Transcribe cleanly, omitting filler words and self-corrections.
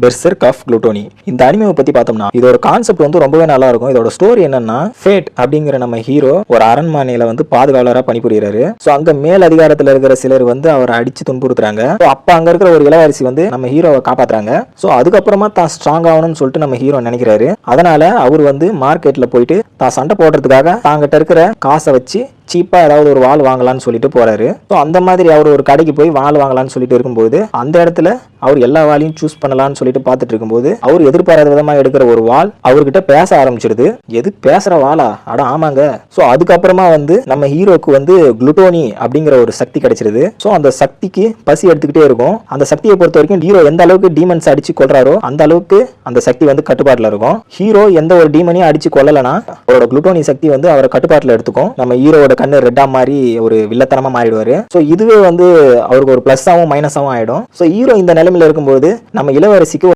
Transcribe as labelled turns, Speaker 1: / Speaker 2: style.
Speaker 1: பெர்செர்க் of குளுட்டோனி. இந்த அனிமேவை பத்தி பார்த்தோம்னா இதோட கான்செப்ட் வந்து ரொம்பவே நல்லா இருக்கும். இதோட ஸ்டோரி என்னன்னா, ஃபேட் அப்படிங்கிற நம்ம ஹீரோ ஒரு அரண்மனையில வந்து பாதுகாவலரா பணிபுரியுறாரு. சோ அங்க மேல் அதிகாரத்துல இருக்கிற சிலர் வந்து அவரை அடிச்சு துன்புறுத்துறாங்க. அப்ப அங்க இருக்கிற ஒரு இளவரசி வந்து நம்ம ஹீரோவை காப்பாத்துறாங்க. சோ அதுக்கப்புறமா தான் ஸ்ட்ராங் ஆகணும்னு சொல்லிட்டு நம்ம ஹீரோ நினைக்கிறாரு. அதனால அவர் வந்து மார்க்கெட்ல போயிட்டு தான் சண்டை போடுறதுக்காக தாங்கிட்ட இருக்கிற காசை வச்சு சீப்பா ஏதாவது ஒரு வாள் வாங்கலாம்னு சொல்லிட்டு போறாரு. ஸோ அந்த மாதிரி அவர் ஒரு கடைக்கு போய் வாள் வாங்கலாம்னு சொல்லிட்டு இருக்கும்போது அந்த இடத்துல அவர் எல்லா வாளையும் சூஸ் பண்ணலாம்னு சொல்லிட்டு பார்த்துட்டு இருக்கும்போது அவர் எதிர்பாராத விதமா எடுக்கிற ஒரு வாள் அவர்கிட்ட பேச ஆரம்பிச்சிடுது. எது பேசுற வாளா? அட ஆமாங்க. ஸோ அதுக்கப்புறமா வந்து நம்ம ஹீரோக்கு வந்து குளுட்டோனி அப்படிங்கிற ஒரு சக்தி கிடைச்சிருது. ஸோ அந்த சக்திக்கு பசி எடுத்துக்கிட்டே இருக்கும். அந்த சக்தியை பொறுத்த வரைக்கும் ஹீரோ எந்த அளவுக்கு டீமன்ஸ் அடிச்சு கொள்றாரோ அந்த அளவுக்கு அந்த சக்தி வந்து கட்டுப்பாட்டுல இருக்கும். ஹீரோ எந்த ஒரு டீமனையும் அடிச்சு கொள்ளலனா அவரோட குளுட்டோனி சக்தி வந்து அவரை கட்டுப்பாட்டுல எடுத்துக்கும். நம்ம ஹீரோட கண்ணு ரெட்டா மாதிரி ஒரு வில்லத்தனமா மாறிடுவாரு. சோ இதுவே வந்து அவருக்கு ஒரு பிளஸ்ஸாவும் மைனஸாவும் ஆயிடும். சோ ஹீரோ இந்த நிலைமையில இருக்கும்போது நம்ம இளவரசிக்கு